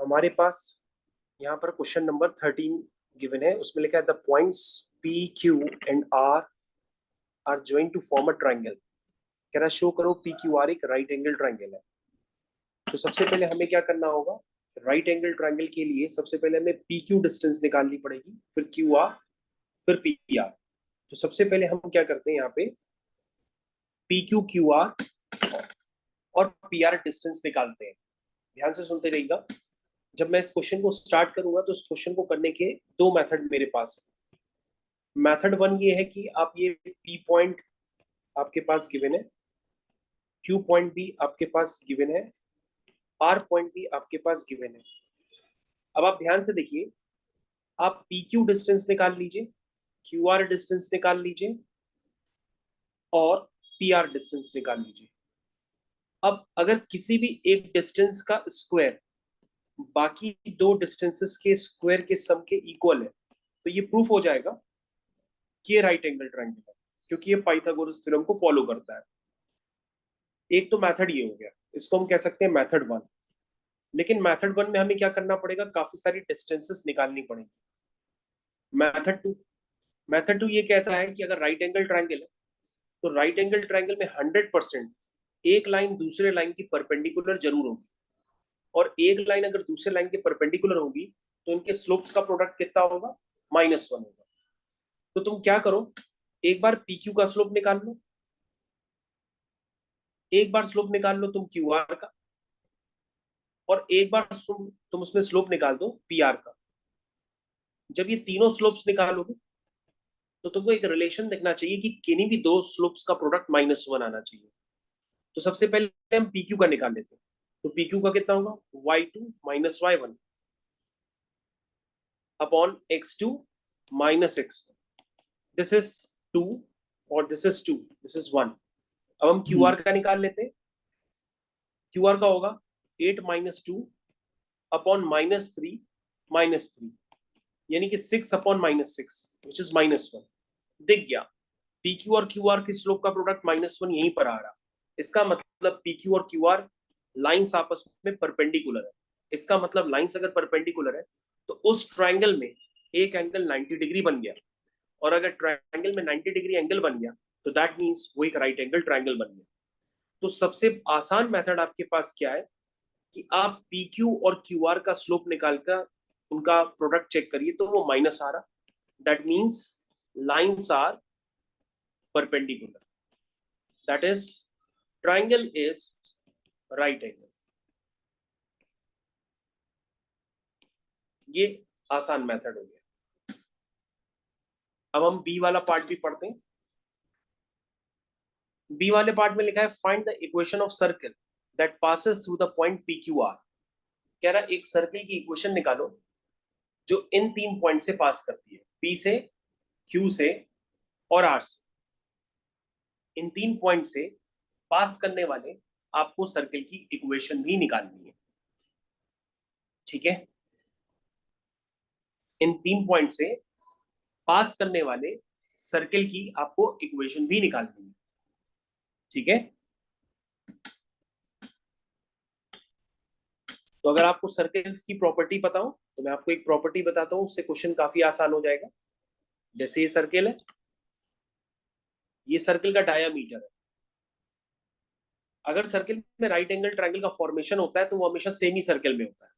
हमारे पास यहाँ पर क्वेश्चन नंबर 13 गिवन है। उसमें लिखा है the points P Q and R join to form a triangle. कह रहा शो करो पी क्यू आर एक राइट एंगल ट्राइंगल है। तो सबसे पहले हमें क्या करना होगा, राइट एंगल ट्राइंगल के लिए सबसे पहले हमें पी क्यू डिस्टेंस निकालनी पड़ेगी, फिर क्यू आर, फिर पी आर। तो सबसे पहले हम क्या करते हैं, यहाँ पे पी क्यू क्यू आर और पी आर डिस्टेंस निकालते हैं। ध्यान से सुनते रहिएगा। जब मैं इस क्वेश्चन को स्टार्ट करूंगा तो इस क्वेश्चन को करने के दो मेथड मेरे पास है। मेथड वन ये है कि आप ये पी पॉइंट आपके पास गिवन है, क्यू पॉइंट भी आपके पास गिवन है, आर पॉइंट भी आपके पास गिवन है। अब आप ध्यान से देखिए, आप पी क्यू डिस्टेंस निकाल लीजिए, क्यू आर डिस्टेंस निकाल लीजिए और पी आर डिस्टेंस निकाल लीजिए। अब अगर किसी भी एक डिस्टेंस का स्क्वायर बाकी दो डिस्टेंसेस के स्क्वायर के सम के इक्वल है तो ये प्रूफ हो जाएगा कि ये राइट एंगल ट्रायंगल है, क्योंकि ये पाइथागोरस थ्योरम को फॉलो करता है। एक तो मेथड ये हो गया, इसको हम कह सकते हैं मेथड वन। लेकिन मेथड वन में हमें क्या करना पड़ेगा, काफी सारी डिस्टेंसेस निकालनी पड़ेगी। मेथड टू ये कहता है कि अगर राइट एंगल ट्रायंगल है तो राइट एंगल ट्रायंगल में 100% एक लाइन दूसरे लाइन की परपेंडिकुलर जरूर होगी, और एक लाइन अगर दूसरे लाइन के परपेंडिकुलर होगी तो इनके स्लोप्स का प्रोडक्ट कितना होगा, -1 होगा। तो तुम क्या करो, एक बार पी क्यू का स्लोप निकाल लो, एक बार स्लोप निकाल लो तुम क्यू आर का, और एक बार तुम उसमें स्लोप निकाल दो पी आर का। जब ये तीनों स्लोप्स निकालोगे तो तुमको एक रिलेशन देखना चाहिए कि किन्हीं भी दो स्लोप्स का प्रोडक्ट -1 आना चाहिए। तो सबसे पहले हम पी क्यू का निकाल लेते हैं। तो पी क्यू का कितना होगा, y2 - y1 upon x2 - x1। This is 2 और दिस इज 2, दिस इज 1। अब हम क्यू आर का निकाल लेते हैं। क्यू आर का होगा 8 - 2 अपॉन -3 -3, यानी कि 6 अपॉन -6 विच इज -1। दिख गया, पी क्यू और क्यू आर की स्लोप का प्रोडक्ट -1 यहीं पर आ रहा। इसका मतलब पी क्यू और क्यू आर लाइंस आपस में परपेंडिकुलर है। इसका मतलब लाइंस अगर परपेंडिकुलर है तो उस ट्राइंगल में एक एंगल 90 डिग्री बन गया, और अगर ट्राइंगल में 90 डिग्री एंगल बन गया तो दैट मीन्स वो एक राइट एंगल ट्राइंगल बन गया। तो सबसे आसान मेथड आपके पास क्या है कि आप पी क्यू और क्यू आर का स्लोप निकालकर उनका प्रोडक्ट चेक करिए, तो वो माइनस आ रहा। That means lines are perpendicular, that is triangle is right angle. ये आसान मेथड हो गया। अब हम बी वाला पार्ट भी पढ़ते हैं। बी वाले पार्ट में लिखा है find the equation of circle that passes through the point P Q are. कह रहा एक सर्कल की इक्वेशन निकालो जो इन तीन पॉइंट से पास करती है, पी से, क्यू से और आर से। इन तीन पॉइंट से पास करने वाले आपको सर्कल की इक्वेशन भी निकालनी है। ठीक है, इन तीन पॉइंट से पास करने वाले सर्कल की आपको इक्वेशन भी निकालनी है। ठीक है, तो अगर आपको सर्कल्स की प्रॉपर्टी पता हो तो मैं आपको एक प्रॉपर्टी बताता हूं, उससे क्वेश्चन काफी आसान हो जाएगा। जैसे ये सर्कल है, ये सर्कल का डायामीटर है। अगर सर्कल में राइट एंगल ट्रायंगल का फॉर्मेशन होता है तो वो हमेशा सेमी सर्कल में होता है।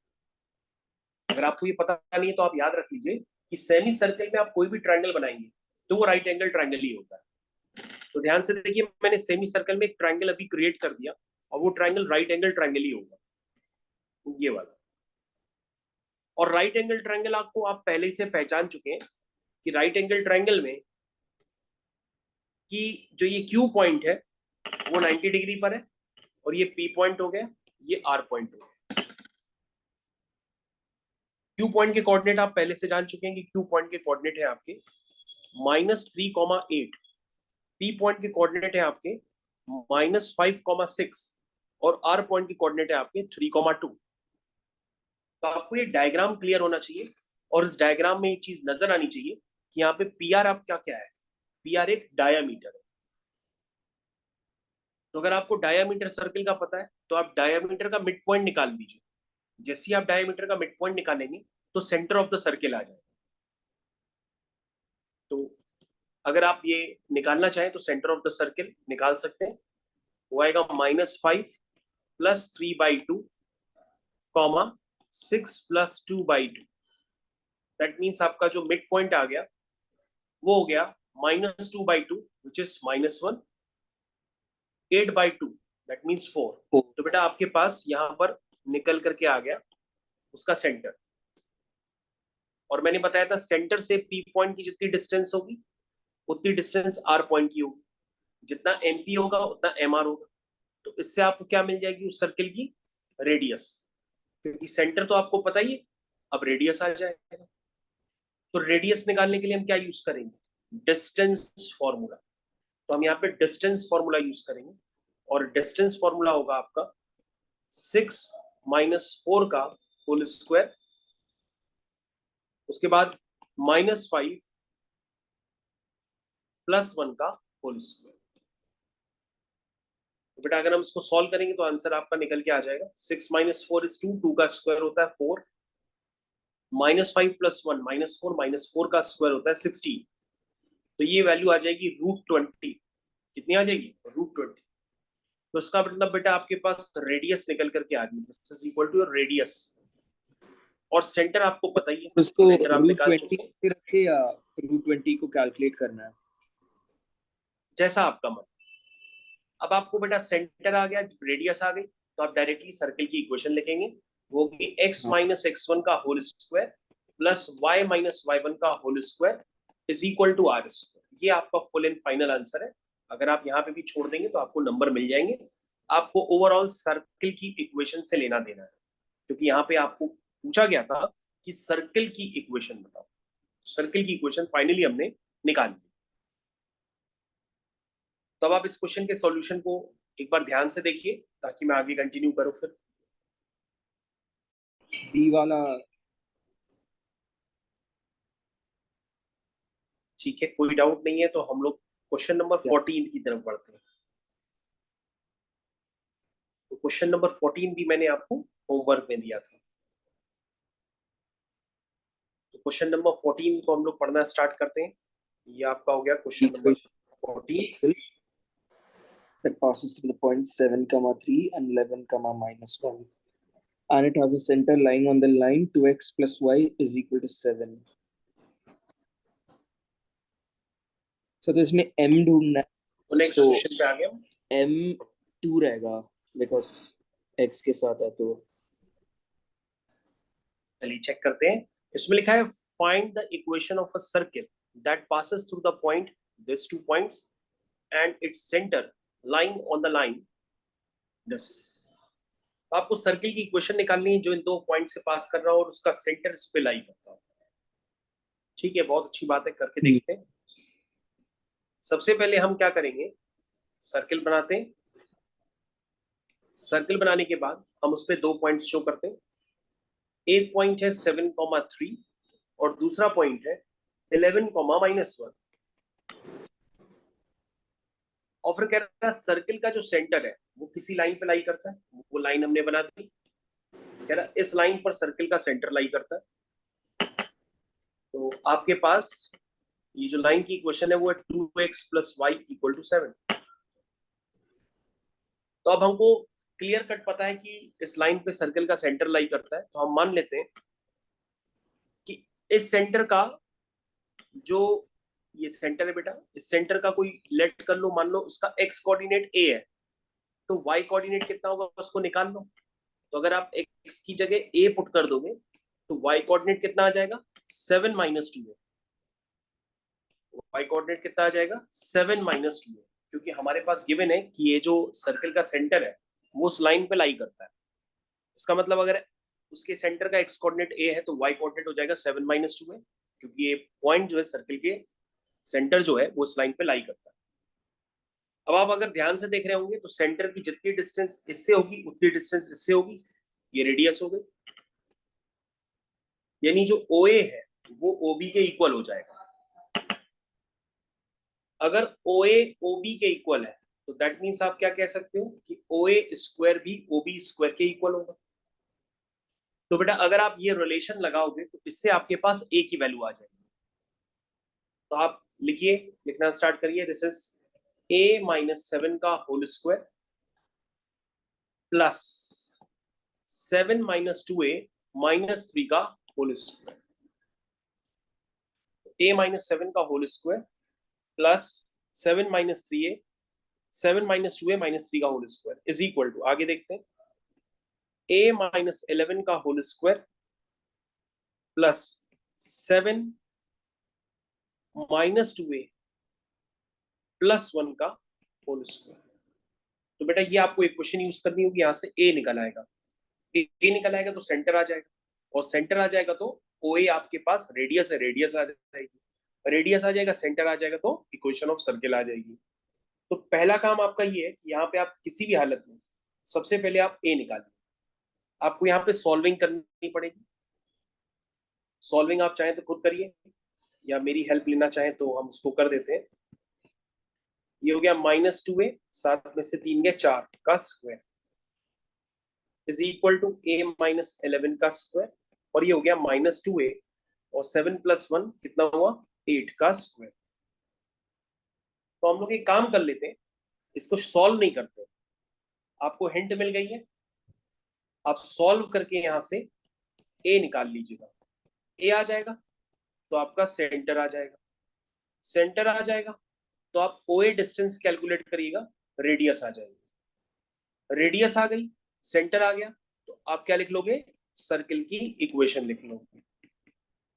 अगर आपको ये पता नहीं है तो आप याद रख लीजिए कि सेमी सर्कल में आप कोई भी ट्रायंगल बनाएंगे तो वो राइट एंगल ट्रायंगल ही होता है। तो ध्यान से देखिए, मैंने सेमी सर्कल में एक ट्रायंगल अभी क्रिएट कर दिया और वो ट्रायंगल राइट एंगल ट्रायंगल ही होगा, ये वाला। और राइट एंगल ट्रायंगल आपको आप पहले से पहचान चुके हैं कि राइट एंगल ट्रायंगल में कि जो ये क्यू पॉइंट है वो 90 डिग्री पर है, और ये पी पॉइंट हो गया, ये आर पॉइंट हो गया। क्यू पॉइंट के कोऑर्डिनेट आप पहले से जान चुके हैं कि क्यू पॉइंट के कोऑर्डिनेट है आपके -3,8। पी पॉइंट के कोऑर्डिनेट है आपके -5,6, और आर पॉइंट के कोऑर्डिनेट है आपके 3,2। तो आपको ये डायग्राम क्लियर होना चाहिए, और इस डायग्राम में एक चीज नजर आनी चाहिए कि यहाँ पे पी आर आपका क्या है, पी आर एक डायामीटर है। तो अगर आपको डायामीटर सर्कल का पता है तो आप डायामीटर का मिड पॉइंट निकाल दीजिए। जैसे ही आप डायमीटर का मिड पॉइंट निकालेंगे तो सेंटर ऑफ द सर्किल आ जाएगा। तो अगर आप ये निकालना चाहें तो सेंटर ऑफ द सर्किल निकाल सकते हैं। वो आएगा -5 + 3/2, -6 + 2/2। दैट मीन्स आपका जो मिड पॉइंट आ गया वो हो गया -2/2 विच इज -1, 8/2 दैट मीन्स 4। तो बेटा आपके पास यहाँ पर निकल करके आ गया उसका सेंटर। और मैंने बताया था सेंटर से पी पॉइंट की जितनी डिस्टेंस होगी उतनी डिस्टेंस आर पॉइंट की होगी, जितना एमपी होगा उतना एमआर होगा। तो इससे आपको क्या मिल जाएगी उस सर्किल की रेडियस, क्योंकि सेंटर तो आपको पता ही है, अब रेडियस आ जाएगा। तो रेडियस निकालने के लिए हम क्या यूज करेंगे, डिस्टेंस फॉर्मूला। तो हम यहाँ पे डिस्टेंस फॉर्मूला यूज करेंगे और डिस्टेंस फॉर्मूला होगा आपका 6 - 4 का होल स्क्वायर, उसके बाद -5 + 1 का होल स्क्वायर। तो बेटा अगर हम इसको सॉल्व करेंगे तो आंसर आपका निकल के आ जाएगा 6 - 4 = 2, 2 का स्क्वायर होता है 4, -5 + 1 -4, -4 का स्क्वायर होता है 16। तो ये वैल्यू आ जाएगी √20। कितनी आ जाएगी, √20। तो इसका मतलब बेटा आपके पास रेडियस निकल करके आ रही है, this is equal to radius. और सेंटर आपको पता ही है, उसको सेंटर आप निकाल चुके हैं। √20 रखे या √20 को कैलकुलेट करना है, जैसा आपका मन। अब आपको बेटा सेंटर आ गया, रेडियस आ गई, तो आप डायरेक्टली सर्किल की इक्वेशन लिखेंगे। वो होगी x - x1 का whole square plus y - y1 का whole square is equal to r square. ये आपका फुल एंड फाइनल आंसर है। अगर आप यहाँ पे भी छोड़ देंगे तो आपको नंबर मिल जाएंगे। आपको ओवरऑल सर्किल की इक्वेशन से लेना देना है, क्योंकि यहाँ पे आपको पूछा गया था कि सर्किल की इक्वेशन बताओ। सर्किल की इक्वेशन फाइनली हमने निकाल ली। तो अब आप इस क्वेश्चन के सॉल्यूशन को एक बार ध्यान से देखिए ताकि मैं आगे कंटिन्यू करूं फिर। डी वाला। ठीक है, कोई डाउट नहीं है, तो हम लोग क्वेश्चन नंबर 14 की तरफ बढ़ते हैं। तो क्वेश्चन नंबर 14 भी मैंने आपको होमवर्क में दिया था। तो क्वेश्चन नंबर 14 को हम लोग पढ़ना स्टार्ट करते हैं। ये आपका हो गया question number 14 that passes through the points 7, 3 and 11, -1, and it has a center lying on the line 2x + y is equal to 7. So तो इसमें m ढूंढना है, तो नेक्स्ट तो क्वेश्चन पे आ गया। m2 रहेगा बिकॉज x के साथ है। तो चलिए चेक करते हैं। इसमें लिखा है find the equation of a circle that passes through the point this 2 points and its centre lying on the line this. तो आपको सर्किल की इक्वेशन निकालनी है जो इन 2 पॉइंट से पास कर रहा हो और उसका सेंटर इस पे लाई करता हो। ठीक है, बहुत अच्छी बात है, करके देखते हैं। सबसे पहले हम क्या करेंगे, सर्किल बनाते हैं। सर्किल बनाने के बाद हम उस पर 2 पॉइंट्स शो करते हैं। एक पॉइंट है 7,3 और दूसरा पॉइंट है 11,-1। और फिर कह रहा है सर्किल का जो सेंटर है वो किसी लाइन पे लाई करता है। वो लाइन हमने बना दी। कह रहा इस लाइन पर सर्किल का सेंटर लाई करता है। तो आपके पास ये जो लाइन की इक्वेशन है वो है 2x + y = 7। तो अब हमको क्लियर कट पता है कि इस लाइन पे सर्किल का सेंटर लाई करता है। तो हम मान लेते हैं कि इस सेंटर का जो ये सेंटर है बेटा, इस सेंटर का कोई लेट कर लो, मान लो उसका x कोऑर्डिनेट a है, तो y कोऑर्डिनेट कितना होगा उसको निकाल लो। तो अगर आप x की जगह a पुट कर दोगे तो y कोऑर्डिनेट कितना आ जाएगा, 7 - 2 है। y कोऑर्डिनेट कितना आ जाएगा, 7 - 2 है, क्योंकि हमारे पास गिवन है कि ये जो सर्कल का सेंटर है वो उस लाइन पे लाई करता है। इसका मतलब अगर उसके सेंटर का x कोऑर्डिनेट a है तो y कोऑर्डिनेट हो जाएगा 7 - 2 है, क्योंकि ये पॉइंट जो है सर्कल के सेंटर जो है वो इस लाइन पे लाई करता है। अब आप अगर ध्यान से देख रहे होंगे तो सेंटर की जितनी डिस्टेंस इससे होगी उतनी डिस्टेंस इससे होगी, ये रेडियस हो गई। यानी जो OA है वो OB के इक्वल हो जाएगा। अगर OA OB के इक्वल है तो दैट मीन्स आप क्या कह सकते हो कि OA स्क्वायर भी OB स्क्वायर के इक्वल होगा। तो बेटा अगर आप ये रिलेशन लगाओगे तो इससे आपके पास a की वैल्यू आ जाएगी। तो आप लिखिए, लिखना स्टार्ट करिए। दिस इज a-7 का होल स्क्वायर प्लस 7 - 2a - 3 का होल स्क्वायर। a-7 का whole square plus 7 - 3a 7 - 2a - 3 का whole square is equal to, आगे देखते हैं, a-11 का whole square plus 7 - 2a plus 1 का होल स्क्वायर। तो बेटा ये आपको इक्वेशन यूज करनी होगी, यहां से a निकल आएगा, a निकल आएगा तो सेंटर आ जाएगा, और सेंटर आ जाएगा तो OA आपके पास रेडियस है, रेडियस आ जाएगी, रेडियस आ जाएगा, सेंटर आ जाएगा तो इक्वेशन ऑफ सर्किल आ जाएगी। तो पहला काम आपका ये है कि यहाँ पे आप किसी भी हालत में सबसे पहले आप a निकालिए। आपको यहाँ पे सॉल्विंग करनी पड़ेगी। सॉल्विंग आप चाहें तो खुद करिए, या मेरी हेल्प लेना चाहें तो हम इसको कर देते हैं। ये हो गया -2a, 7 में से 3 गए 4 का square is equal to a-11 का स्क्वायर, और ये हो गया -2a और 7 + 1 कितना हुआ 8 का स्क्वायर। तो हम लोग एक काम कर लेते हैं, इसको सॉल्व नहीं करते, आपको हिंट मिल गई है, आप सॉल्व करके यहां से a निकाल लीजिएगा। a आ जाएगा तो आपका सेंटर आ जाएगा, सेंटर आ जाएगा तो आप OA डिस्टेंस कैलकुलेट करिएगा, रेडियस आ जाएगी, रेडियस आ गई, सेंटर आ गया, तो आप क्या लिख लोगे, सर्किल की इक्वेशन लिख लोगे।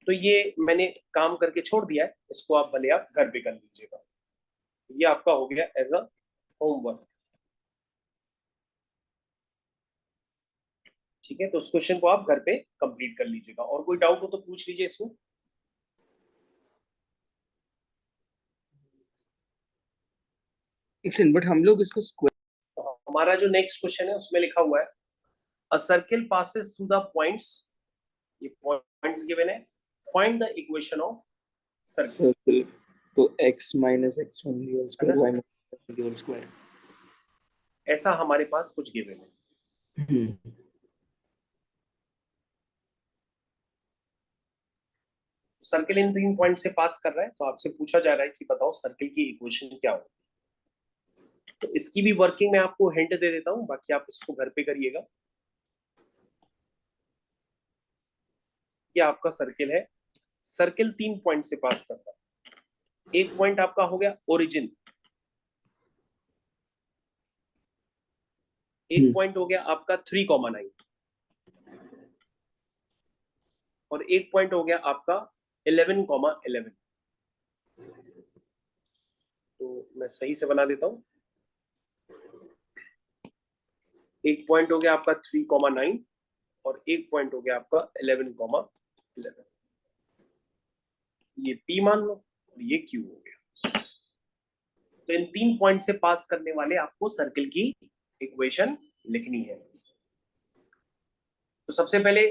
तो ये मैंने काम करके छोड़ दिया है, इसको आप भले आप घर पे कर लीजिएगा। ये आपका हो गया एज अ होमवर्क। ठीक है, तो उस क्वेश्चन को आप घर पे कंप्लीट कर लीजिएगा, और कोई डाउट हो तो पूछ लीजिए इसमें। बट हम लोग इसको स्क्वायर, हमारा जो नेक्स्ट क्वेश्चन है उसमें लिखा हुआ है अ circle passes through the points, ये पॉइंट्स गिवन है, find the equation of circle. Circle, तो x - x1 the whole square, y - x the whole square. ऐसा हमारे पास कुछ गिवन है। सर्किल इन 3 पॉइंट से पास कर रहा है, तो आपसे पूछा जा रहा है कि बताओ सर्किल की इक्वेशन क्या होगी। तो इसकी भी वर्किंग मैं आपको हिंट दे देता हूं, बाकी आप इसको घर पे करिएगा। ये आपका सर्किल है, सर्किल 3 पॉइंट से पास करता है। एक पॉइंट आपका हो गया ओरिजिन, एक पॉइंट हो गया आपका 3,9, और एक पॉइंट हो गया आपका 11,11। तो मैं सही से बना देता हूं, एक पॉइंट हो गया आपका 3,9 और एक पॉइंट हो गया आपका 11,11। ये P मान लो और ये Q हो गया। तो इन 3 पॉइंट से पास करने वाले आपको सर्किल की इक्वेशन लिखनी है। तो सबसे पहले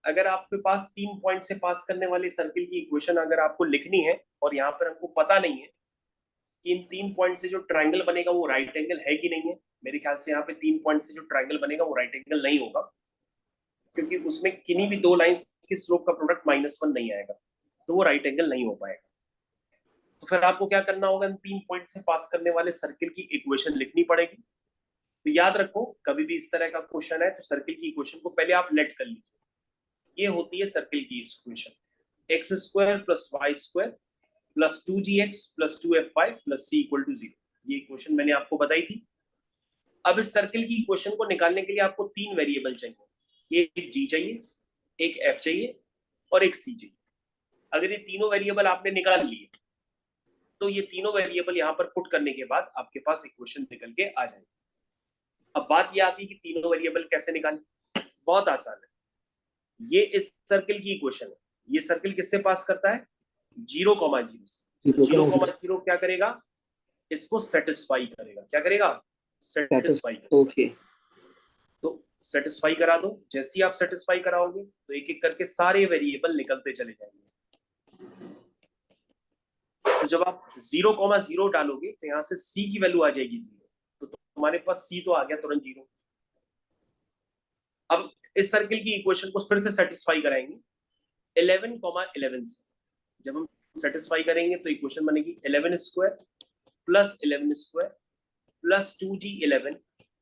अगर आपके पास 3 पॉइंट से पास करने वाले सर्किल की इक्वेशन अगर आपको लिखनी है, और यहाँ पर हमको पता नहीं है कि इन 3 पॉइंट से जो ट्राइंगल बनेगा वो राइट एंगल है कि नहीं है, मेरे ख्याल से यहाँ पे 3 पॉइंट से जो ट्राइंगल बनेगा वो राइट एंगल नहीं होगा, क्योंकि उसमें किन्हीं भी 2 लाइंस के स्लोप का प्रोडक्ट -1 नहीं आएगा, तो वो राइट एंगल नहीं हो पाएगा। तो फिर आपको क्या करना होगा, इन 3 पॉइंट से पास करने वाले सर्किल की इक्वेशन लिखनी पड़ेगी। तो याद रखो, कभी भी इस तरह का क्वेश्चन है तो सर्किल की इक्वेशन को पहले आप लेट कर लीजिए। ये होती है सर्किल की equation, x² + y² + 2gx + 2f5 + c = 0। ये इक्वेशन मैंने आपको बताई थी। अब इस सर्किल की इक्वेशन को निकालने के लिए आपको 3 वेरिएबल चाहिए, एक g चाहिए, एक f चाहिए और एक c चाहिए। अगर ये तीनों वेरिएबल आपने निकाल लिए तो ये तीनों वेरिएबल यहाँ पर पुट करने के बाद आपके पास इक्वेशन निकल के आ जाएगी। अब बात ये आती है कि तीनों वेरिएबल कैसे निकालें। बहुत आसान है, ये इस सर्किल की इक्वेशन है, ये सर्किल किससे पास करता है, 0,0 से। 0,0 क्या करेगा, इसको सेटिस्फाई करेगा। क्या करेगा, सेटिस्फाई। ओके, तो सेटिस्फाई करा दो, जैसे ही आप सेटिस्फाई कराओगे तो एक एक करके सारे वेरिएबल निकलते चले जाएंगे। तो जब आप 0,0 डालोगे तो यहाँ से c की वैल्यू आ जाएगी 0, तो तुम्हारे पास c तो आ गया तुरंत 0। अब इस सर्किल की इक्वेशन को फिर से सेटिस्फाई कराएंगे 11,11 से। जब हम सेटिस्फाई करेंगे तो इक्वेशन बनेगी 11 square plus 11 square plus 2g11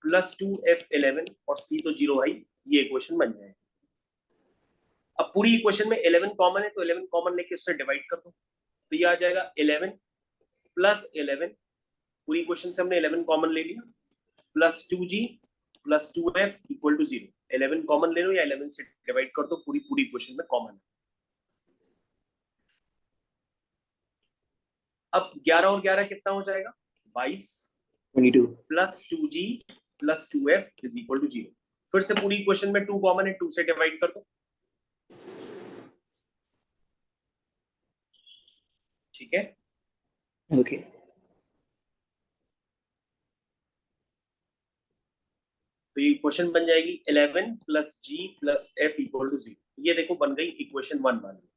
plus 2f11 और c तो 0 है, ये इक्वेशन बन जाएगी। अब पूरी इक्वेशन में 11 कॉमन है तो 11 कॉमन लेके उससे डिवाइड कर दो, तो ये आ जाएगा 11 प्लस 11, पूरी इक्वेशन से हमने 11 कॉमन ले लिया, plus 2g plus 2f equal to 0। 11 common ले लो या 11 से डिवाइड कर दो, पूरी इक्वेशन में कॉमन है। अब 11 और 11 कितना हो जाएगा 22 22 plus 2g plus 2f is equal to 0। फिर से पूरी इक्वेशन में 2 कॉमन है, 2 से डिवाइड कर दो, ठीक है। okay तो ये इक्वेशन बन जाएगी 11 plus g plus f equal to 0। ये देखो बन गई इक्वेशन 1 बन गई।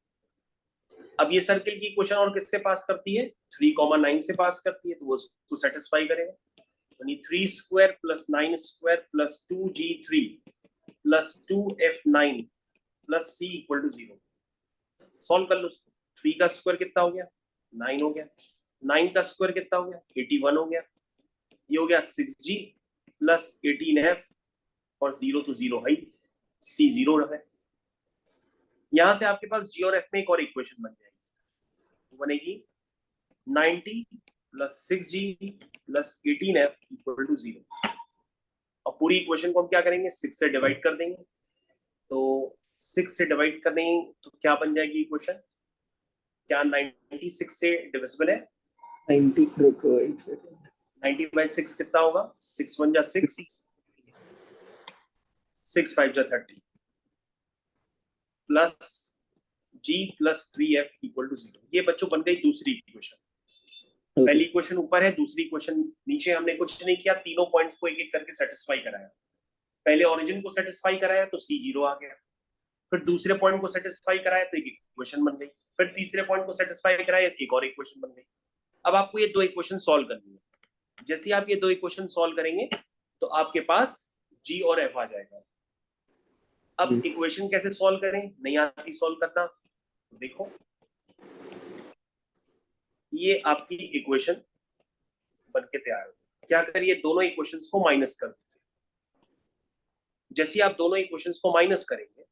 अब ये सर्किल की इक्वेशन और किससे पास करती है 3,9 से पास करती है, तो वो उसको सेटिस्फाई करेगा। यानी 3 square plus 9 square plus 2g3 plus 2f9 plus c equal to 0। Solve कर लो उसको। 3 का स्क्वायर कितना हो गया 9 हो गया, 9 का स्क्वायर कितना हो गया 81 हो गया, ये हो गया 6g प्लस 18f और 0 तो 0 है, c 0 है। यहां से आपके पास g और f में एक और इक्वेशन बन जाएगी, तो बनेगी 90 plus 6g plus 18f equal to 0। अब पूरी इक्वेशन को हम क्या करेंगे 6 से डिवाइड कर देंगे, तो 6 से डिवाइड कर देंगे तो क्या बन जाएगी इक्वेशन, क्या 96 से डिविजिबल है 90 रुको एक सेकंड 90 बाई 6 कितना होगा 6 1 जा 6 6 5 जा 30 plus g plus 3f equal to 0। ये बच्चों बन गई दूसरी इक्वेशन। पहली इक्वेशन ऊपर है, दूसरी इक्वेशन नीचे। हमने कुछ नहीं किया, तीनों पॉइंट्स को एक एक करके सेटिस्फाई कराया। पहले ओरिजिन को सेटिस्फाई कराया तो c 0 आ गया, फिर दूसरे पॉइंट को सेटिस्फाई कराया तो एक इक्वेशन बन गई, फिर तीसरे पॉइंट को सेटिस्फाई कराया एक और इक्वेशन बन गई। अब आपको ये दो इक्वेशन सॉल्व करनी है। जैसे आप ये दो इक्वेशन सॉल्व करेंगे तो आपके पास g और f आ जाएगा। अब इक्वेशन कैसे सॉल्व करें, नहीं आती सॉल्व करना, तो देखो ये आपकी इक्वेशन बन के तैयार हो। क्या करिए दोनों इक्वेशंस को माइनस कर दो। जैसे आप दोनों इक्वेशंस को माइनस करेंगे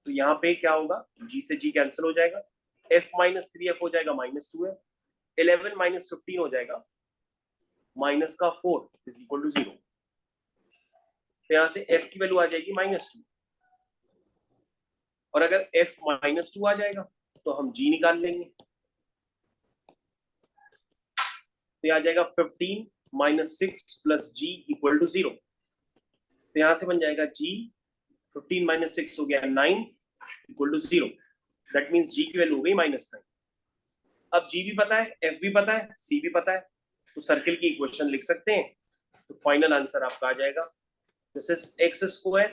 तो यहाँ पे क्या होगा g से g कैंसिल हो जाएगा, f माइनस 3f हो जाएगा माइनस 2f, 11 माइनस 15 हो जाएगा माइनस का 4 इज इक्वल टू 0। तो यहाँ से f की वैल्यू आ जाएगी -2, और अगर f -2 आ जाएगा तो हम g निकाल लेंगे, तो आ जाएगा 15 minus 6 plus g equal to 0। तो यहाँ से बन जाएगा g 15 माइनस 6 हो गया 9 equal to 0। That means g की वैल्यू हो गई -9। अब g भी पता है, f भी पता है, c भी पता है, तो सर्किल की इक्वेशन लिख सकते हैं। तो फाइनल आंसर आपका आ जाएगा this is x square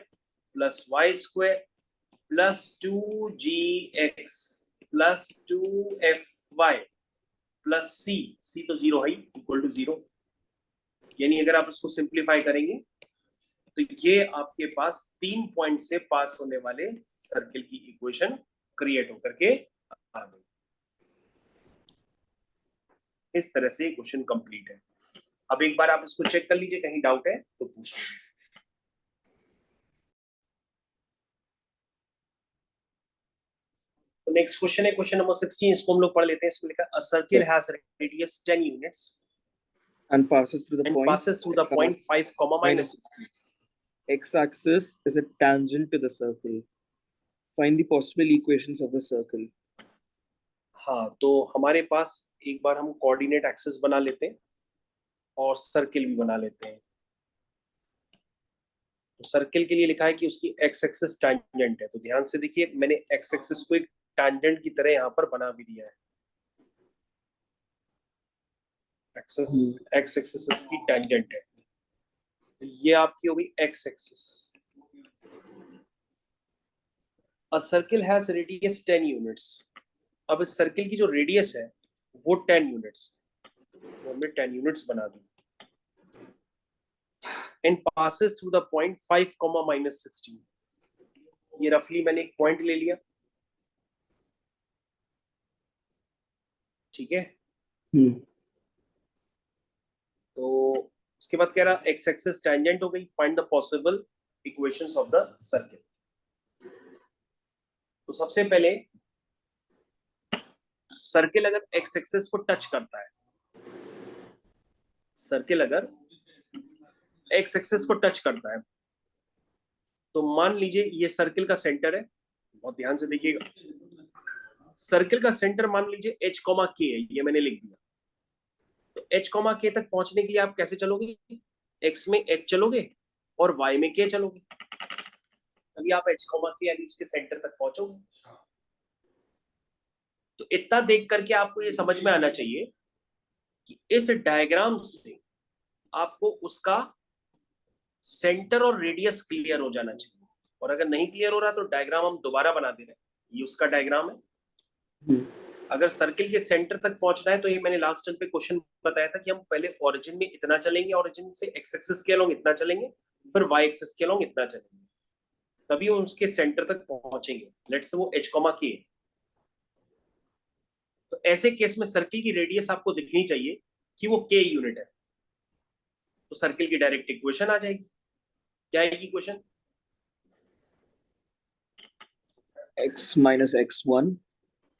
plus y square plus 2gx plus 2fy plus c तो 0 है इक्वल टू 0। यानी अगर आप उसको सिंप्लीफाई करेंगे तो ये आपके पास 3 पॉइंट से पास होने वाले सर्किल की इक्वेशन क्रिएट होकर के आ गई। इस तरह से क्वेश्चन कंप्लीट है। अब एक बार आप इसको चेक कर लीजिए, कहीं डाउट है तो पूछ लीजिए। तो नेक्स्ट क्वेश्चन है क्वेश्चन नंबर 16, इसको हम लोग पढ़ लेते हैं। इसको लिखा अ circle has radius 10 units and passes through the and point passes through the point 5 comma minus 16. x-axis is a tangent to the circle. Find the possible equations of the circle. हाँ, तो हमारे पास एक बार हम कोऑर्डिनेट एक्सिस बना लेते हैं और circle भी बना लेते हैं। तो सर्किल के लिए लिखा है कि उसकी एक्स एक्सिस टैंजेंट है, तो ध्यान से देखिए मैंने एक्स एक्सिस को एक टैंजेंट की तरह यहाँ पर बना भी दिया है। एक्सिस एक्स एक्सिस इसकी टैंजेंट है, तो ये आपकी होगी x axis. A circle has radius 10 units. अब इस सर्किल की जो रेडियस है वो 10 यूनिट्स, तो हमने 10 यूनिट्स बना दी। And passes through the point 5 comma minus 16, ये रफली मैंने एक पॉइंट ले लिया, ठीक है। तो उसके बाद कह रहा एक्स एक्सिस टेंजेंट हो गई, find the possible equations of the circle. तो सबसे पहले सर्किल अगर एक्स एक्सिस को टच करता है, सर्किल अगर एक्स एक्सिस को टच करता है, तो मान लीजिए ये सर्किल का सेंटर है, बहुत ध्यान से देखिएगा। सर्किल का सेंटर मान लीजिए h, k है, ये मैंने लिख दिया। तो h, k तक पहुंचने के लिए आप कैसे चलोगे? x में h चलोगे और y में k चलोगे, तभी आप h, k यानी उसके सेंटर तक पहुंचोगे। तो इतना देख करके आपको ये समझ में आना चाहिए कि इस डायग्राम से आपको उसका सेंटर और रेडियस क्लियर हो जाना चाहिए। और अगर नहीं क्लियर हो रहा तो डायग्राम हम दोबारा बना दे रहे हैं, ये उसका डायग्राम है। अगर सर्किल के सेंटर तक पहुंचना है तो ये मैंने लास्ट टाइम पे क्वेश्चन बताया था कि हम पहले ओरिजिन में इतना चलेंगे, ओरिजिन से एक्स एक्सिस के अलोंग इतना चलेंगे, फिर वाई एक्सिस के अलोंग इतना चलेंगे, तभी हम उसके सेंटर तक पहुंचेंगे। लेट्स से वो h, k। तो ऐसे केस में सर्किल की रेडियस आपको दिखनी चाहिए कि वो k यूनिट है, तो सर्किल की डायरेक्ट इक्वेशन आ जाएगी। क्या आएगी इक्वेशन? x minus x1।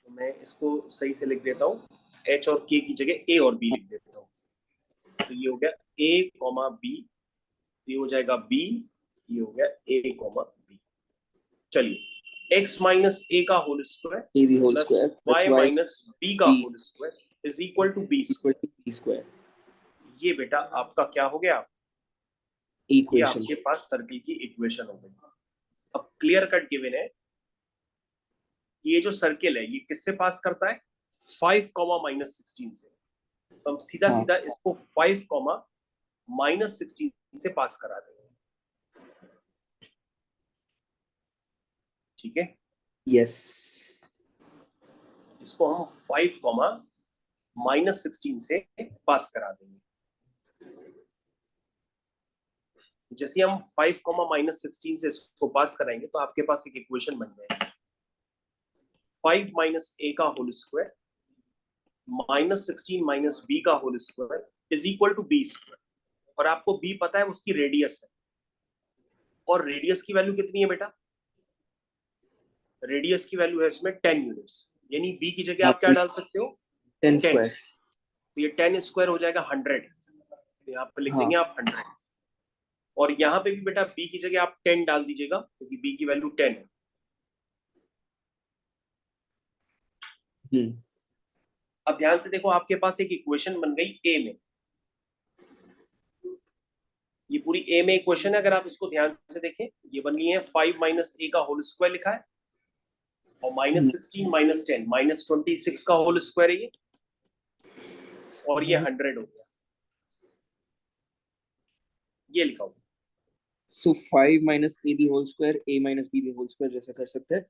तो मैं इसको सही से लिख देता हूँ, h और k की जगह a और b लिख देता हूँ। तो ये हो गया a, b, ये हो जाएगा b, ये हो गया a, b। चलिए x माइनस a का whole square a the whole plus square plus y y minus b का b whole square is equal to b equal square. to b square ये बेटा आपका क्या हो गया? ये equation। आपके पास सर्किल की इक्वेशन हो गई। अब क्लियर कट गिवन है कि ये जो सर्किल है ये किससे पास करता है? 5, -16 से। तो हम सीधा हाँ सीधा इसको 5, -16 से पास करा देंगे, ठीक है। yes इसको हम 5, -16 से पास करा देंगे। जैसे हम 5, -16 से इसको पास कराएंगे तो आपके पास एक इक्वेशन बन जाएगी, 5 माइनस a का होल स्क्वायर -16 माइनस b का whole square is equal to b square. और आपको b पता है उसकी रेडियस है, और रेडियस की वैल्यू कितनी है बेटा? रेडियस की वैल्यू है इसमें 10 यूनिट्स, यानी b की जगह आप क्या डाल सकते हो? 10 10। square। तो ये 10 स्क्वायर हो जाएगा 100, तो यहाँ पे लिख हाँ देंगे आप 100। और यहाँ पे भी बेटा b की जगह आप 10 डाल दीजिएगा क्योंकि b की वैल्यू 10 है। अब ध्यान से देखो, आपके पास एक इक्वेशन बन गई a में, ये पूरी a में इक्वेशन है। अगर आप इसको ध्यान से देखें, ये बन गई है 5 माइनस a का होल स्क्वायर लिखा है, और -16 -10 -26 का होल स्क्वायर है ये, और ये 100 हो गया, ये लिखा हुआ। so 5 minus a the whole square a minus b the whole square जैसा कर सकते हैं।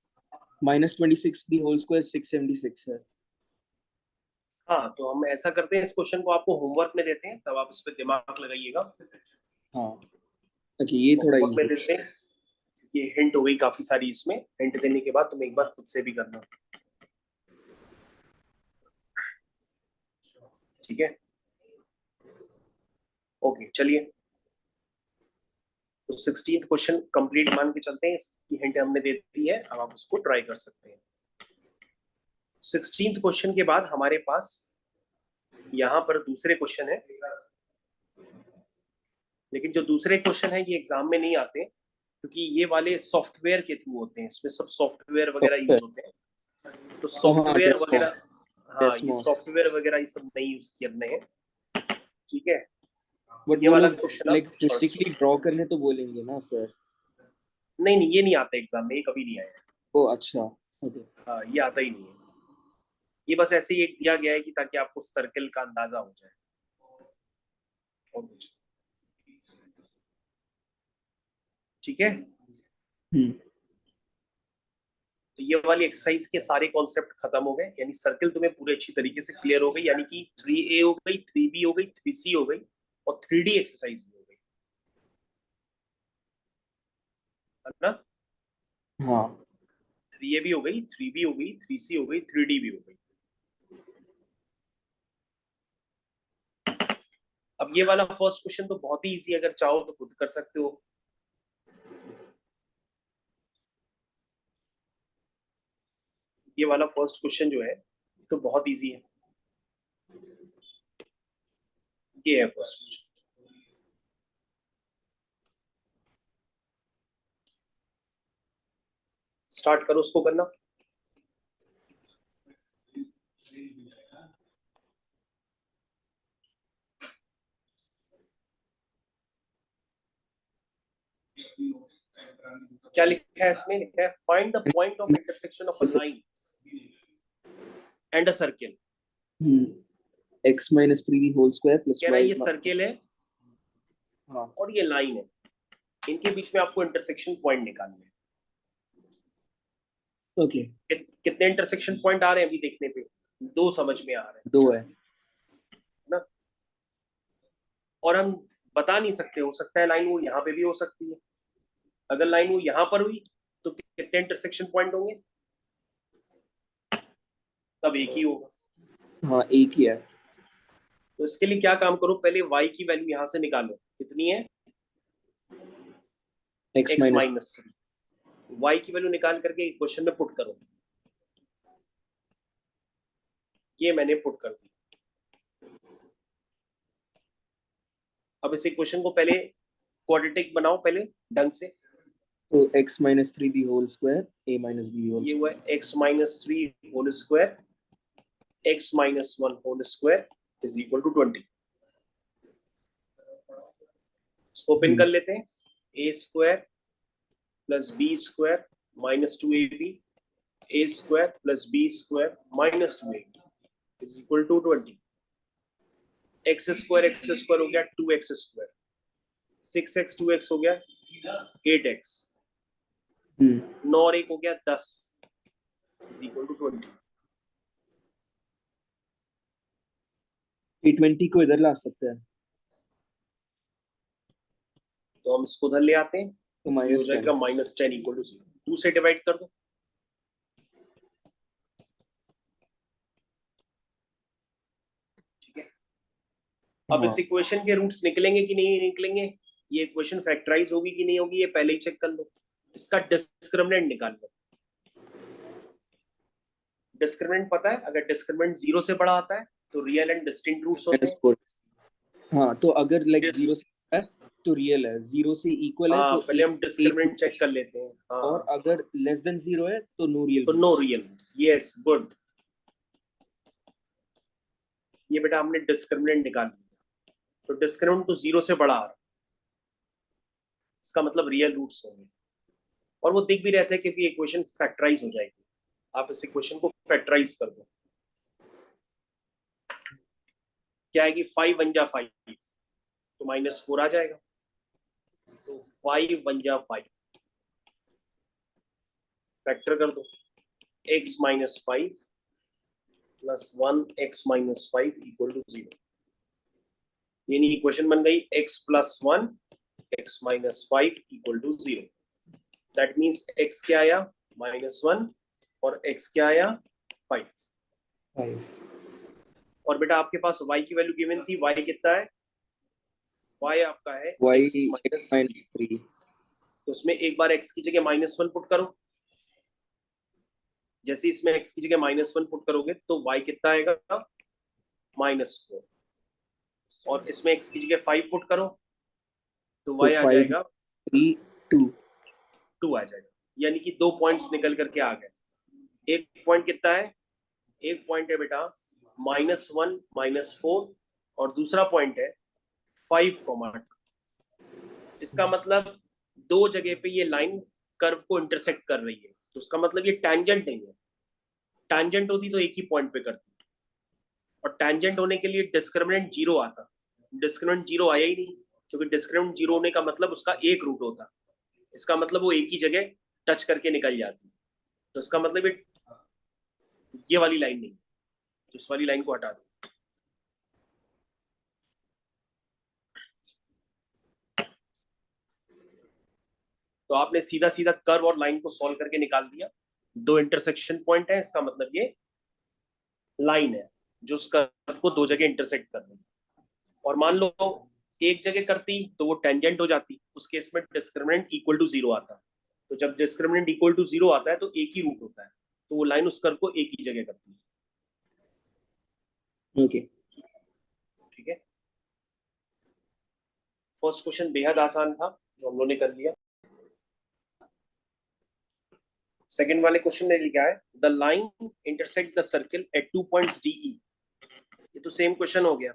-26 the whole square 676 है। हाँ, तो हम ऐसा करते हैं, इस क्वेश्चन को आपको होमवर्क में देते हैं, तब आप इस पर दिमाग लगाइएगा। हाँ ओके ये थोड़ा होमवर्क में इजी। देते हैं, ये हिंट हो गई काफी सारी। इसमें हिंट देने के बाद तुम एक बार खुद से भी करना, ठीक है। ओके चलिए, तो 16th क्वेश्चन कंप्लीट मान के चलते हैं, इसकी हिंट हमने दे दी है, अब आप उसको ट्राई कर सकते हैं। 16th क्वेश्चन के बाद हमारे पास यहाँ पर दूसरे क्वेश्चन है, लेकिन जो दूसरे क्वेश्चन है ये एग्जाम में नहीं आते क्योंकि ये वाले सॉफ्टवेयर के थ्रू होते हैं, इसमें सब सॉफ्टवेयर वगैरह यूज होते हैं। तो सॉफ्टवेयर वगैरह, हाँ ये सॉफ्टवेयर वगैरह ये सब नहीं यूज करने हैं, ठीक है। बट ये वो वाला लोग क्वेश्चन लाइक आप फिजिकली ड्रॉ करने तो बोलेंगे ना फिर। नहीं, ये नहीं आता एग्जाम में, ये कभी नहीं आया। ओ अच्छा ओके। हाँ ये आता ही नहीं है, ये बस ऐसे ही एक दिया गया है कि ताकि आपको सर्कल का अंदाजा हो जाए, और कुछ, ठीक है। तो ये वाली एक्सरसाइज के सारे कॉन्सेप्ट खत्म हो गए, यानी सर्कल तुम्हें पूरे अच्छी तरीके से क्लियर हो गई, यानी कि 3A हो गई, 3B हो गई, 3C हो गई, और 3D एक्सरसाइज भी हो गई, है ना। हाँ 3A भी हो गई, 3B हो गई, 3C हो गई, 3D भी हो गई। अब ये वाला फर्स्ट क्वेश्चन तो बहुत ही इजी, अगर चाहो तो खुद कर सकते हो। ये वाला फर्स्ट क्वेश्चन जो है तो बहुत इजी है। ये है फर्स्ट क्वेश्चन। स्टार्ट करो उसको करना। क्या लिखा है इसमें? लिखा है find the point of intersection of a line and a circle. x minus 3 whole square plus कह रहा y है ये सर्किल है हाँ और ये लाइन है, इनके बीच में आपको इंटरसेक्शन पॉइंट निकालने हैं। ओके कितने इंटरसेक्शन पॉइंट आ रहे हैं अभी देखने पे? 2 समझ में आ रहे हैं 2 है ना। और हम बता नहीं सकते, हो सकता है लाइन वो यहाँ पे भी हो सकती है। अगर लाइन वो यहाँ पर हुई तो कितने इंटरसेक्शन पॉइंट होंगे? तब एक ही होगा। हाँ एक ही है तो इसके लिए क्या काम करो, पहले y की वैल्यू यहाँ से निकालो, कितनी है? x x minus minus 3। y की वैल्यू निकाल करके इक्वेशन में पुट करो। ये मैंने पुट कर दी। अब इस इक्वेशन को पहले क्वाड्रेटिक बनाओ पहले ढंग से। तो x minus 3 the whole square a minus b whole ये square हुआ x minus 3 whole square, x minus 1 whole square is equal to 20। इसको ओपन कर लेते हैं। A square plus B square minus 2ab, A square plus B square minus 2ab is equal to 20। X square हो गया 2x square, 6x 2x हो गया 8x, 9 और 1 हो गया 10 इज इक्वल टू 20। T20 को इधर ला सकते हैं तो हम इसको उधर ले आते हैं, तो ये हो माइनस 10 जाएगा -10 इक्वल टू 0। 2 से डिवाइड कर दो। ठीक है। अब इस हाँ इक्वेशन के रूट्स निकलेंगे कि नहीं निकलेंगे, ये इक्वेशन फैक्टराइज होगी कि नहीं होगी, ये पहले ही चेक कर लो। इसका डिस्क्रिमिनेंट निकाल लो। डिस्क्रिमिनेंट पता है, अगर डिस्क्रिमिनेंट 0 से बड़ा आता है तो रियल एंड डिस्टिंक्ट रूट्स होते माइनस हैं। 4 हाँ तो अगर लाइक डिस 0 से है तो रियल है 0 से इक्वल है हाँ, तो पहले हम a डिस्क्रिमिनेंट चेक कर लेते हैं। और हाँ, अगर लेस देन 0 है तो नो रियल तो no roots real. Yes good. ये बेटा हमने डिस्क्रिमिनेंट निकाल लिया, तो डिस्क्रिमिनेंट तो 0 से बड़ा आ रहा है, इसका मतलब रियल रूट्स होंगे। और वो दिख भी रहते हैं क्योंकि इक्वेशन फैक्टराइज हो जाएगी। आप इस इक्वेशन को फैक्टराइज कर दो, क्या आएगी? 5 वन जा 5 तो -4 आ जाएगा। तो 5 वन जा 5 फैक्टर कर दो। x minus 5 plus 1 x minus 5 equal to 0। यानी इक्वेशन बन गई x plus 1 x minus 5 equal to 0। That means x क्या आया? -1 और x क्या आया? 5। 5 और बेटा आपके पास y की वैल्यू गिवन थी, y कितना है? y आपका है y x x minus 3। minus 3 तो उसमें एक बार x की जगह -1 पुट करो। जैसे इसमें x की जगह -1 पुट करोगे तो y कितना आएगा? -4। और इसमें x की जगह 5 पुट करो तो तो y आ 5 जाएगा 3 2 2 आ जाएगा। यानी कि 2 पॉइंट्स निकल करके आ गए। एक पॉइंट कितना है? एक पॉइंट है बेटा -1 -4 और दूसरा पॉइंट है 5, इसका मतलब दो जगह पे ये लाइन कर्व को इंटरसेक्ट कर रही है, तो उसका मतलब ये टैंजेंट नहीं है। टैंजेंट होती तो एक ही पॉइंट पे करती, और टैंजेंट होने के लिए डिस्क्रिमिनेंट 0 आता। डिस्क्रिमिनेंट 0 आया ही नहीं, क्योंकि डिस्क्रिमिनेंट 0 होने का मतलब उसका एक रूट होता, इसका मतलब वो एक ही जगह टच करके निकल जाती। तो इसका मतलब ये वाली लाइन नहीं, तो इस वाली लाइन को हटा दो। तो आपने सीधा सीधा कर्व और लाइन को सॉल्व करके निकाल दिया। दो इंटरसेक्शन पॉइंट है, इसका मतलब ये लाइन है जो उस कर्व को दो जगह इंटरसेक्ट कर रही है। और मान लो एक जगह करती तो वो टेंजेंट हो जाती, उस केस में डिस्क्रिमिनेंट इक्वल टू जीरो आता। तो जब डिस्क्रिमिनेंट इक्वल टू जीरो आता है तो एक ही रूट होता है, तो वो लाइन उस कर्व को एक ही जगह करती है। ओके ठीक है, फर्स्ट क्वेश्चन बेहद आसान था जो हम लोगों ने कर लिया। सेकंड वाले क्वेश्चन में लिखा है the line intersect the circle eight 2 points DE। ये तो सेम क्वेश्चन हो गया,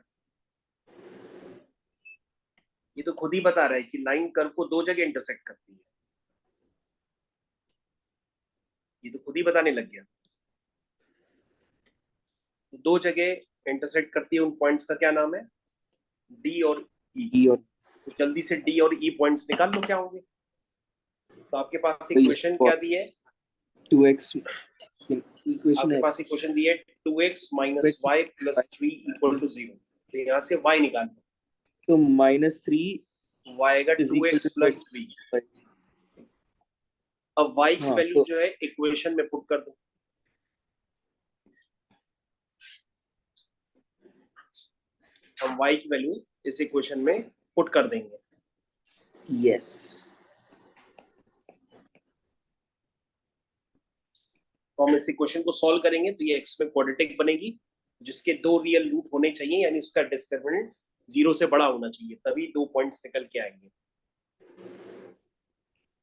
ये तो खुद ही बता रहा है कि लाइन कर्व को दो जगह इंटरसेक्ट करती है, ये तो खुद ही बताने लग गया। तो दो जगह इंटरसेक्ट करती है, उन पॉइंट्स का क्या नाम है? D और E। E और तो जल्दी से D और E पॉइंट्स निकाल लो क्या होंगे। तो आपके पास इक्वेशन क्या दी है? 2x इक्वेशन आपके x पास इक्वेशन दी है 2x minus y plus 3 equal to 0। तो यहाँ से y निकाल लो, तो -3 y आएगा is equal 2x two plus 3। अब y की हाँ वैल्यू तो जो है इक्वेशन में पुट कर दो। हम y की वैल्यू इस इक्वेशन में पुट कर देंगे। यस तो हम इस इक्वेशन को सॉल्व करेंगे तो ये x में क्वाड्रेटिक बनेगी, जिसके दो रियल रूट होने चाहिए, यानी उसका डिस्क्रिमिनेंट जीरो से बड़ा होना चाहिए, तभी दो पॉइंट्स निकल के आएंगे।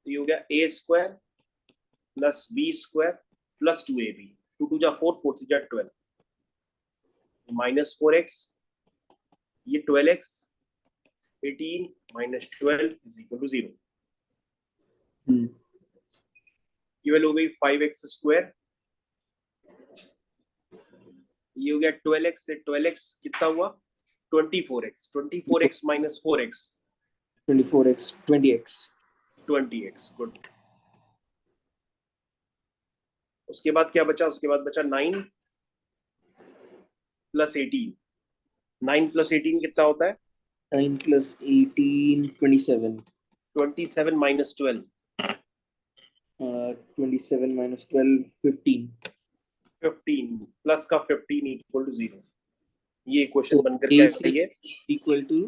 तो ये हो गया a square plus b square plus 2ab, 2 2 जा 4, 4 3 जा 12, माइनस 4x, ये 12x, 18 minus 12 is equal to 0। ये वैल्यू हो गई 5x स्क्वायर, ये हो गया 12x से 12x कितना हुआ? 24x, 24x minus 4x 24x 20x 20x। Good. उसके बाद क्या बचा? उसके बाद बचा 9 प्लस 18। 9 प्लस 18 कितना होता है? 9 plus 18 27 27 माइनस 12 27 minus 12 15 15 प्लस का 15 इक्वल टू 0। ये क्वेश्चन तो बनकर a क्या is है? equal to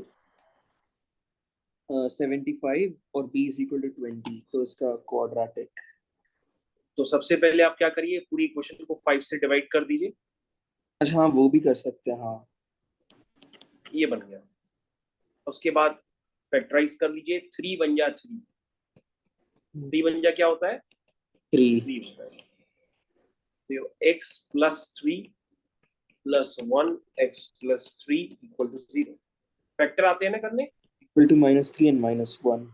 75 और b is equal to 20, तो इसका क्वाड्रेटिक। तो सबसे पहले आप क्या करिए, पूरी इक्वेशन को 5 से डिवाइड कर दीजिए। अच्छा हाँ वो भी कर सकते हैं हाँ। ये बन गया। उसके बाद फैक्टराइज कर लीजिए, 3 बन जा 3, 3 बन जा क्या होता है? 3 3 होता है। तो x plus 3 plus 1 x plus 3 equal to 0। Factor आते हैं ना करने? equal to -3 and -1।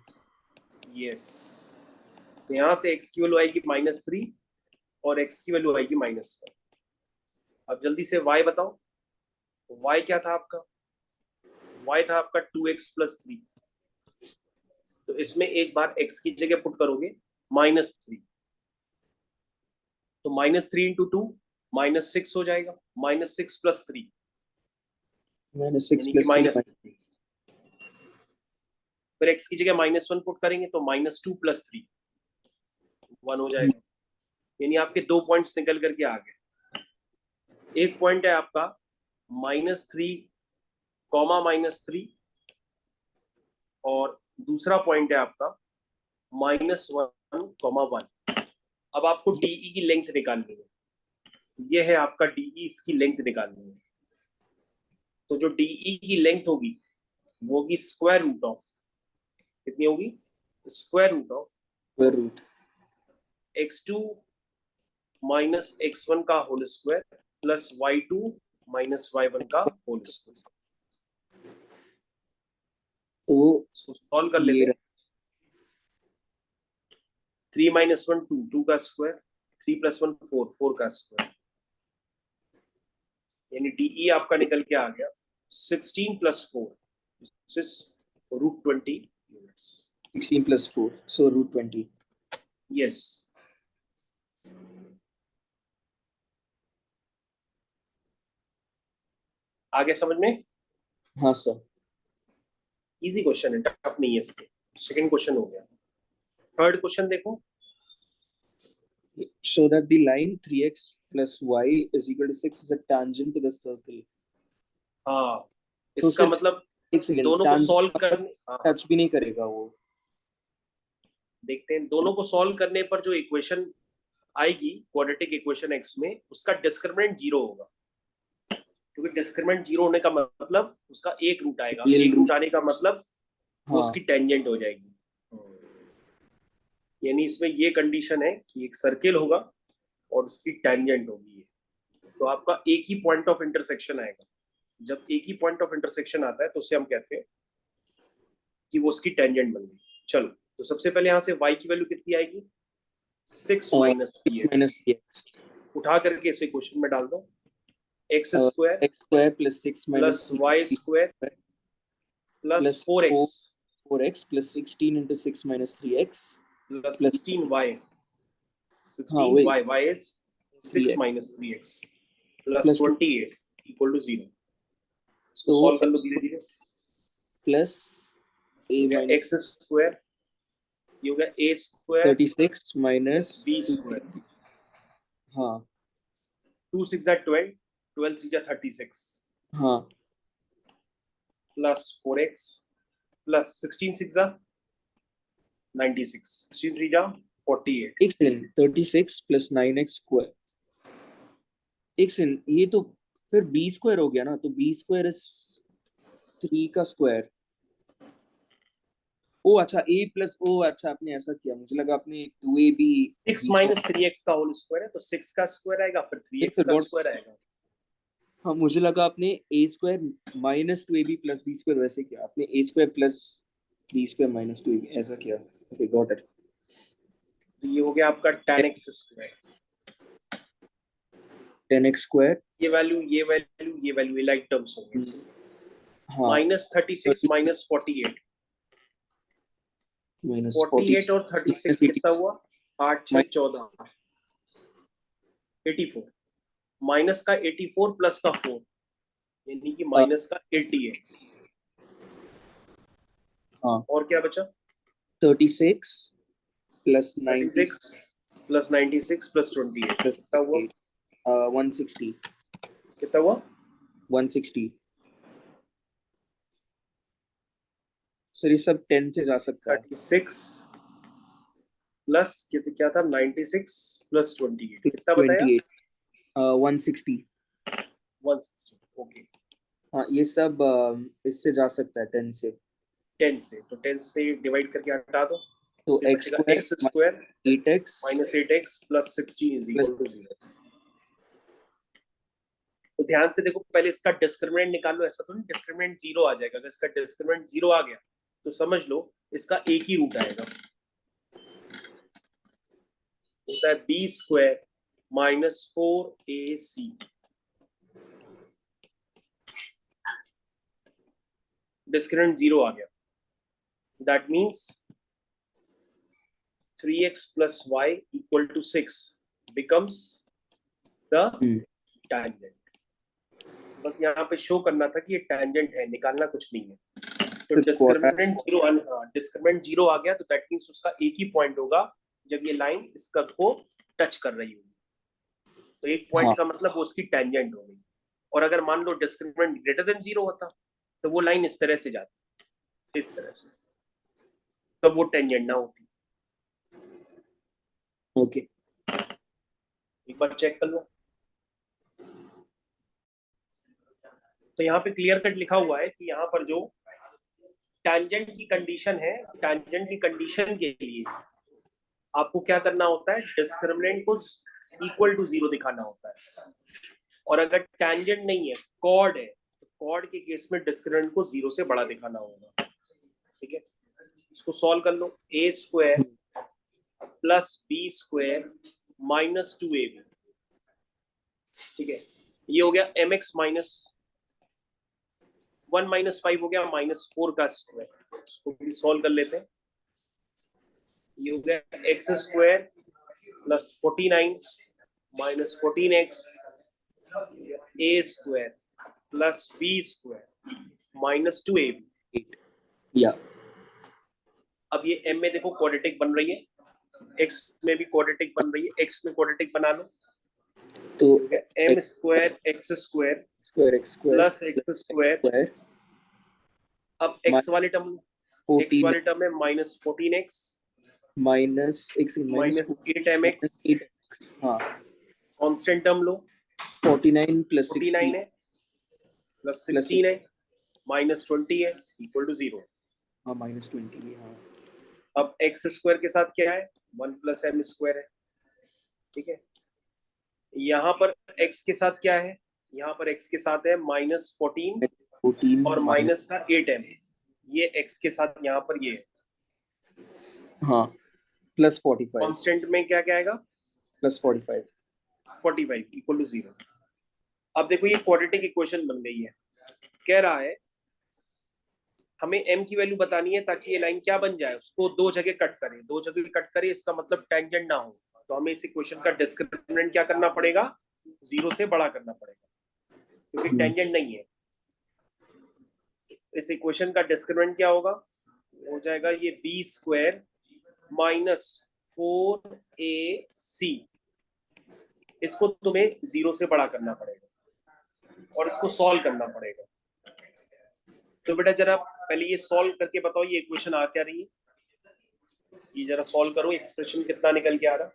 यस। तो यहाँ से x की वैल्यू आएगी -3 और x की वैल्यू आएगी -1। अब जल्दी से y बताओ। y क्या था आपका? y था आपका 2x प्लस 3। तो इसमें एक बार x की जगह पुट करोगे -3, तो -3 इंटू 2 -6 हो जाएगा, -6 प्लस 3 -6 यानी कि plus 3 -3। फिर x की जगह -1 पुट करेंगे तो -2 प्लस 3 1 हो जाएगा। यानी आपके दो पॉइंट्स निकल करके आ गए। एक पॉइंट है आपका -3 कॉमा -3 और दूसरा पॉइंट है आपका -1 कॉमा 1। अब आपको DE की लेंथ निकालनी है, ये है आपका DE, इसकी लेंथ निकालनी है। तो जो DE की लेंथ होगी वो होगी स्क्वायर रूट ऑफ, कितनी होगी? Square root of square root x2 minus x1 का whole square plus y2 minus y1 का होल स्क्वायर। तो इसको सॉल्व कर ये लेते हैं। 3 माइनस 1 2, 2 का स्क्वायर, 3 प्लस 1 4, 4 का स्क्वायर, यानी DE आपका निकल के आ गया 16 plus 4 √20 units. 16 plus 4 so √20। Yes. आगे समझ में? हाँ सर। इजी क्वेश्चन है, टफ नहीं है इसके। सेकंड क्वेश्चन हो गया। थर्ड क्वेश्चन देखो, show that the line 3x plus y is equal to 6 is a tangent to the circle. हाँ तो इसका सिर्फ मतलब एक सेकंड, दोनों को सॉल्व करने, हाँ टच भी नहीं करेगा वो। देखते हैं, दोनों को सॉल्व करने पर जो इक्वेशन आएगी क्वाड्रेटिक इक्वेशन एक्स में, उसका डिस्क्रिमिनेंट जीरो होगा, क्योंकि डिस्क्रिमिनेंट जीरो होने का मतलब उसका एक रूट आएगा, रियल एक रूट। रूट आने का मतलब वो हाँ उसकी टेंजेंट हो जाएगी। यानी इसमें ये कंडीशन है कि एक सर्किल होगा और उसकी टेंजेंट होगी, तो आपका एक ही पॉइंट ऑफ इंटरसेक्शन आएगा। जब एक ही पॉइंट ऑफ इंटरसेक्शन आता है तो उसे हम कहते हैं कि वो उसकी टेंजेंट बन गई। चलो, तो सबसे पहले यहाँ से y की वैल्यू कितनी आएगी, 6 माइनस माइनस एक्स उठा करके इसे क्वेश्चन में डाल दो, X square X square plus 6 plus minus Y square plus plus 4x 4x plus 16 into 6 minus 3x plus plus 16y, हाँ वही 16y, y is 6 3x minus 3x plus plus 28 equal to 0। इसको तो solve कर लो धीरे धीरे। Plus a minus X square, ये हो गया a square 36 minus b square, हाँ 2 6 जा 12, 12 3 जा 36 हाँ प्लस 4x प्लस 16 6 जा 96, 16 3 जा 48। एक सेकंड 36 प्लस 9x स्क्वायर, एक सेकंड ये तो फिर b स्क्वायर हो गया ना, तो b स्क्वायर इज 3 का स्क्वायर। ओ अच्छा a प्लस ओ, अच्छा आपने ऐसा किया, मुझे लगा आपने 2ab 6 माइनस 3x का होल स्क्वायर है तो 6 का स्क्वायर आएगा, फिर 3x का स्क्वायर आएगा। हाँ मुझे लगा आपने a square minus 2ab plus b square वैसे किया, आपने a square plus b square minus 2ab ऐसा किया। Okay got it. ये हो गया आपका 10x स्क्वायर, 10x स्क्वायर ये वैल्यू ये वैल्यू ये वैल्यू ये लाइक टर्म्स होंगे। हाँ माइनस 36 माइनस 48, माइनस 48 और 36 कितना हुआ, 8 6 14, 84 माइनस का 84 प्लस का 4 यानी कि माइनस का 80x। हाँ और क्या बचा, 36 प्लस 36 प्लस 96 प्लस 28 कितना हुआ, 160 कितना हुआ 160। सर ये सब 10 से जा सकता है। 36 प्लस क्या था 96 प्लस 28 कितना बताया, 160। 160। ओके, हाँ ये सब इससे जा सकता है 10 से। 10 से, तो 10 से डिवाइड करके हटा दो, तो फिर x बचेगा x square 8x minus 8x plus 16 is equal to 0। तो ध्यान से देखो, पहले इसका डिस्क्रिमिनेंट निकाल लो, ऐसा तो नहीं डिस्क्रिमिनेंट जीरो आ जाएगा। अगर इसका डिस्क्रिमिनेंट जीरो आ गया तो समझ लो इसका एक ही रूट आएगा, होता है b square minus 4ac। Discriminant zero आ गया, that means 3x plus y equal to 6 becomes the tangent। बस यहाँ पे शो करना था कि ये tangent है, निकालना कुछ नहीं है। तो डिस्क्रिमिनेंट जीरो आ गया तो दैट मीन्स उसका एक ही पॉइंट होगा जब ये लाइन इस कर्व को टच कर रही होगी, तो एक पॉइंट का मतलब वो उसकी टेंजेंट हो गई। और अगर मान लो डिस्क्रिमिनेंट ग्रेटर देन जीरो होता तो वो लाइन इस तरह से जाती, इस तरह से, तब वो टेंजेंट ना होती। ओके एक बार चेक कर लो। तो यहाँ पे क्लियर कट लिखा हुआ है कि यहाँ पर जो टैंजेंट की कंडीशन है, टैंजेंट की कंडीशन के लिए आपको क्या करना होता है, डिस्क्रिमिनेंट को इक्वल टू जीरो दिखाना होता है। और अगर टैंजेंट नहीं है, कॉर्ड है, तो कॉर्ड के केस में डिस्क्रिमिनेंट को जीरो से बड़ा दिखाना होगा। ठीक है, इसको सॉल्व कर लो, a square plus b square minus 2ab। ठीक है, ये हो गया mx माइनस 1 माइनस 5 हो गया माइनस 4 का स्क्वायर। इसको भी सॉल्व कर लेते हैं, ये हो गया x square plus 49 minus 14x a square plus b square minus 2ab। या अब ये m में देखो क्वाड्रेटिक बन रही है, x में भी क्वाड्रेटिक बन रही है, x में क्वाड्रेटिक बना लो तो m square x square square x square plus x square, square अब x वाले टर्म, x 14 वाले टर्म है minus 14x minus x minus 8mx, 8x, हाँ कांस्टेंट टर्म लो 49 प्लस 49 16 है प्लस 16 है माइनस 20 है इक्वल टू 0। हाँ माइनस 20 हाँ अब x स्क्वायर के साथ क्या है 1 प्लस m स्क्वायर है, ठीक है। यहाँ पर x के साथ क्या है, यहाँ पर x के साथ है माइनस 14 14 और माइनस का 8m, ये x के साथ यहाँ पर ये है, हाँ प्लस 45 कांस्टेंट में क्या क्या आएगा प्लस 45 45 इक्वल टू 0। अब देखो ये क्वाड्रेटिक इक्वेशन बन गई है, कह रहा है हमें m की वैल्यू बतानी है ताकि ये लाइन क्या बन जाए, उसको दो जगह कट करे, दो जगह कट करे इसका मतलब टेंजेंट ना हो, तो हमें इस इक्वेशन का डिस्क्रिमिनेंट क्या करना पड़ेगा, 0 से बड़ा करना पड़ेगा क्योंकि टेंजेंट नहीं है। इस इक्वेशन का डिस्क्रिमिनेंट क्या होगा, हो जाएगा ये बी स्क्वायर माइनस 4ac, इसको तुम्हें 0 से बड़ा करना पड़ेगा और इसको सॉल्व करना पड़ेगा। तो बेटा जरा पहले ये सॉल्व करके बताओ ये इक्वेशन आ क्या रही है, ये जरा सॉल्व करो, एक्सप्रेशन कितना निकल के आ रहा है।